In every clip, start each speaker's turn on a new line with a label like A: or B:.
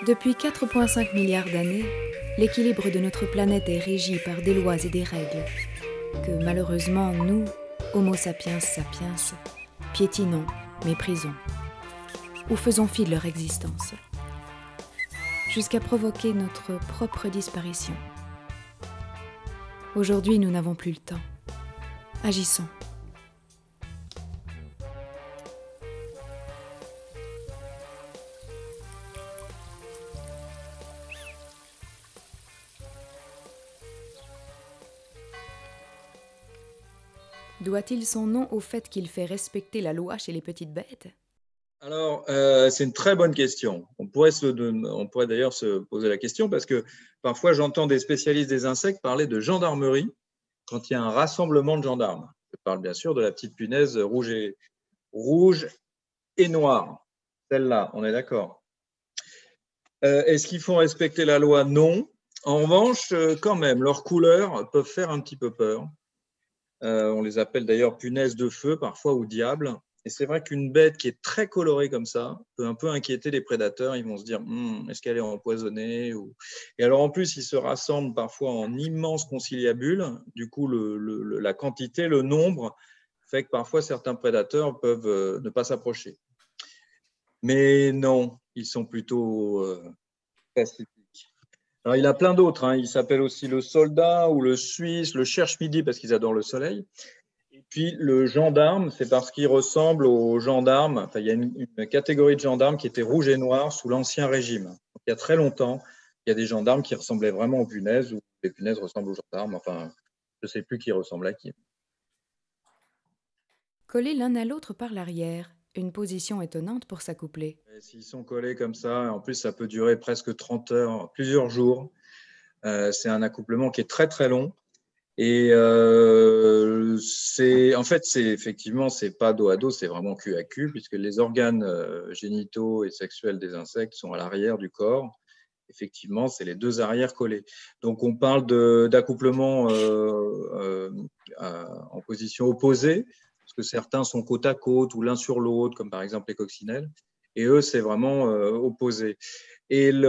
A: Depuis 4,5 milliards d'années, l'équilibre de notre planète est régi par des lois et des règles que malheureusement nous, Homo sapiens sapiens, piétinons, méprisons ou faisons fi de leur existence, jusqu'à provoquer notre propre disparition. Aujourd'hui, nous n'avons plus le temps. Agissons. Doit-il son nom au fait qu'il fait respecter la loi chez les petites bêtes?
B: Alors, c'est une très bonne question. On pourrait d'ailleurs se poser la question parce que parfois j'entends des spécialistes des insectes parler de gendarmerie quand il y a un rassemblement de gendarmes. Je parle bien sûr de la petite punaise rouge et noire. Celle-là, on est d'accord. Est-ce qu'ils font respecter la loi? Non. En revanche, quand même, leurs couleurs peuvent faire un petit peu peur. On les appelle d'ailleurs punaises de feu parfois ou diables. Et c'est vrai qu'une bête qui est très colorée comme ça peut un peu inquiéter les prédateurs. Ils vont se dire est-ce qu'elle est empoisonnée Et alors en plus, ils se rassemblent parfois en immenses conciliabules. Du coup, la quantité, le nombre fait que parfois certains prédateurs peuvent ne pas s'approcher. Mais non, ils sont plutôt pacifiques. Alors, il y a plein d'autres. Hein. Il s'appelle aussi le soldat ou le suisse, le cherche-midi parce qu'ils adorent le soleil. Et puis le gendarme, c'est parce qu'il ressemble aux gendarmes. Enfin, il y a une catégorie de gendarmes qui était rouge et noir sous l'Ancien Régime. Donc, il y a très longtemps, il y a des gendarmes qui ressemblaient vraiment aux punaises ou les punaises ressemblent aux gendarmes. Enfin, je ne sais plus qui ressemble à qui.
A: Collés l'un à l'autre par l'arrière, une position étonnante pour s'accoupler.
B: S'ils sont collés comme ça, en plus, ça peut durer presque 30 heures, plusieurs jours. C'est un accouplement qui est très, très long. Et en fait, effectivement, c'est pas dos à dos, c'est vraiment cul à cul, puisque les organes génitaux et sexuels des insectes sont à l'arrière du corps. Effectivement, c'est les deux arrières collés. Donc, on parle d'accouplement en position opposée, parce que certains sont côte à côte ou l'un sur l'autre, comme par exemple les coccinelles. Et eux, c'est vraiment opposé. Et la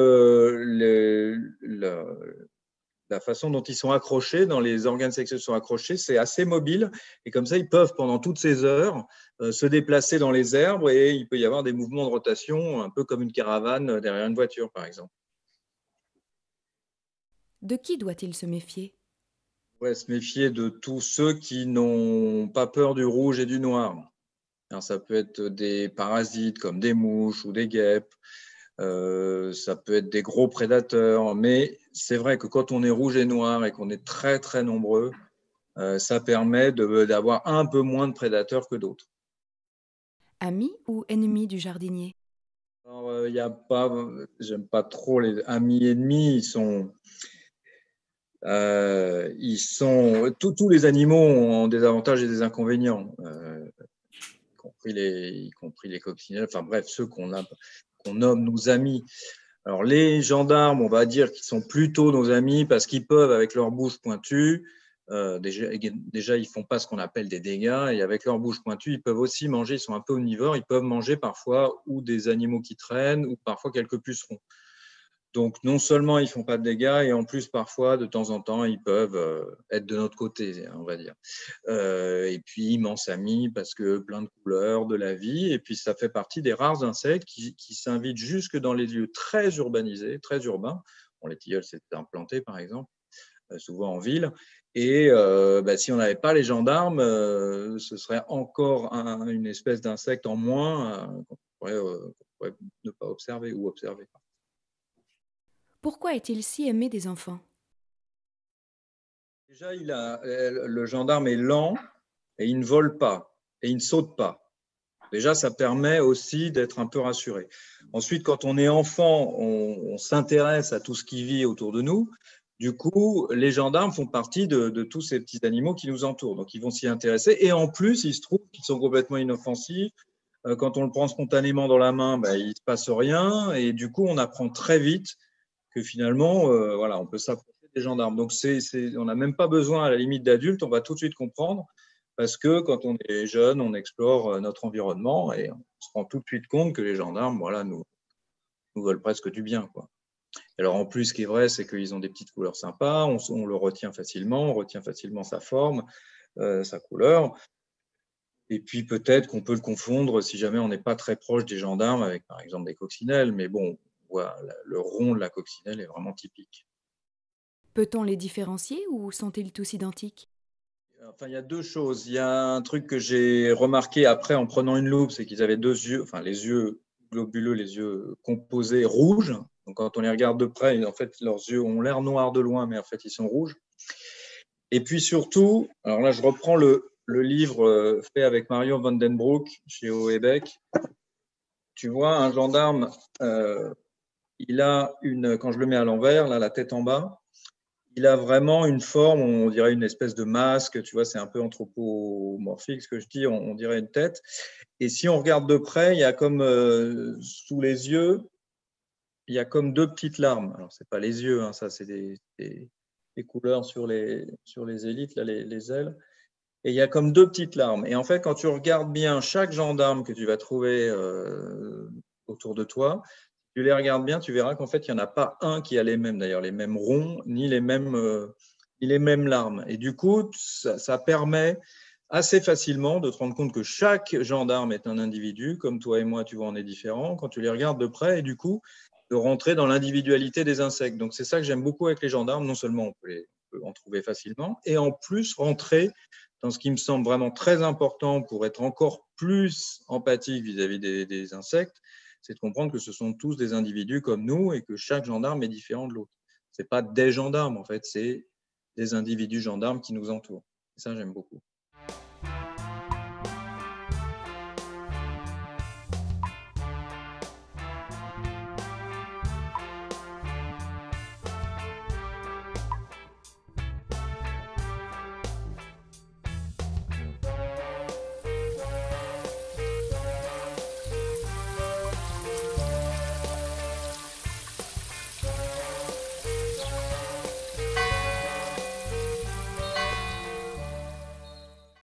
B: façon dont ils sont accrochés, dans les organes sexuels sont accrochés, c'est assez mobile. Et comme ça, ils peuvent, pendant toutes ces heures, se déplacer dans les herbes et il peut y avoir des mouvements de rotation, un peu comme une caravane derrière une voiture, par exemple.
A: De qui doit-il se méfier?
B: Ouais, se méfier de tous ceux qui n'ont pas peur du rouge et du noir. Alors, ça peut être des parasites comme des mouches ou des guêpes. Ça peut être des gros prédateurs. Mais c'est vrai que quand on est rouge et noir et qu'on est très, très nombreux, ça permet d'avoir un peu moins de prédateurs que d'autres.
A: Ami ou ennemi du jardinier?
B: Alors, il y a pas, j'aime pas trop les amis et ennemis. Tous les animaux ont des avantages et des inconvénients, y compris les coccinelles. Enfin bref, ceux qu'on nomme nos amis. Alors les gendarmes, on va dire qu'ils sont plutôt nos amis parce qu'ils peuvent, avec leur bouche pointue, déjà ils font pas ce qu'on appelle des dégâts et avec leur bouche pointue, ils peuvent aussi manger. Ils sont un peu omnivores. Ils peuvent manger parfois ou des animaux qui traînent ou parfois quelques pucerons. Donc, non seulement ils ne font pas de dégâts, et en plus, parfois, de temps en temps, ils peuvent être de notre côté, on va dire. Et puis, immense ami, parce que plein de couleurs, de la vie. Et puis, ça fait partie des rares insectes qui s'invitent jusque dans les lieux très urbanisés, très urbains. Bon, les tilleuls, c'est implanté, par exemple, souvent en ville. Et si on n'avait pas les gendarmes, ce serait encore une espèce d'insecte en moins qu'on pourrait ne pas observer ou observer.
A: Pourquoi est-il si aimé des enfants?
B: Déjà, le gendarme est lent et il ne vole pas et il ne saute pas. Déjà, ça permet aussi d'être un peu rassuré. Ensuite, quand on est enfant, on s'intéresse à tout ce qui vit autour de nous. Du coup, les gendarmes font partie de tous ces petits animaux qui nous entourent. Donc, ils vont s'y intéresser. Et en plus, il se trouve qu'ils sont complètement inoffensifs. Quand on le prend spontanément dans la main, il ne se passe rien. Et du coup, on apprend très vite que finalement, voilà, on peut s'approcher des gendarmes. Donc, on n'a même pas besoin, à la limite d'adultes, on va tout de suite comprendre, parce que quand on est jeune, on explore notre environnement et on se rend tout de suite compte que les gendarmes, voilà, nous nous veulent presque du bien, quoi. Alors en plus, ce qui est vrai, c'est qu'ils ont des petites couleurs sympas, on le retient facilement, on retient facilement sa forme, sa couleur. Et puis peut-être qu'on peut le confondre si jamais on n'est pas très proche des gendarmes avec par exemple des coccinelles, mais bon, voilà, le rond de la coccinelle est vraiment typique.
A: Peut-on les différencier ou sont-ils tous identiques?
B: Enfin, il y a deux choses. Il y a un truc que j'ai remarqué après en prenant une loupe, c'est qu'ils avaient deux yeux, enfin les yeux globuleux, les yeux composés rouges. Donc quand on les regarde de près, en fait, leurs yeux ont l'air noirs de loin, mais en fait, ils sont rouges. Et puis surtout, alors là, je reprends le livre fait avec Mario van den Broek chez Houellebecq. Tu vois, un gendarme, il a quand je le mets à l'envers, là, la tête en bas, il a vraiment une forme, on dirait une espèce de masque, tu vois, c'est un peu anthropomorphique ce que je dis, on dirait une tête. Et si on regarde de près, il y a comme sous les yeux, il y a comme deux petites larmes. Alors, ce n'est pas les yeux, hein, ça, c'est des couleurs sur les élytres, là, les ailes. Et il y a comme deux petites larmes. Et en fait, quand tu regardes bien chaque gendarme que tu vas trouver autour de toi, tu les regardes bien, tu verras qu'en fait, il n'y en a pas un qui a les mêmes, d'ailleurs, les mêmes ronds, ni les mêmes larmes. Et du coup, ça permet assez facilement de te rendre compte que chaque gendarme est un individu, comme toi et moi, tu vois, on est différents, quand tu les regardes de près, et du coup, de rentrer dans l'individualité des insectes. Donc, c'est ça que j'aime beaucoup avec les gendarmes. Non seulement on peut en trouver facilement, et en plus, rentrer dans ce qui me semble vraiment très important pour être encore plus empathique vis-à-vis des insectes, c'est de comprendre que ce sont tous des individus comme nous et que chaque gendarme est différent de l'autre. Ce n'est pas des gendarmes, en fait, c'est des individus gendarmes qui nous entourent. Et ça, j'aime beaucoup.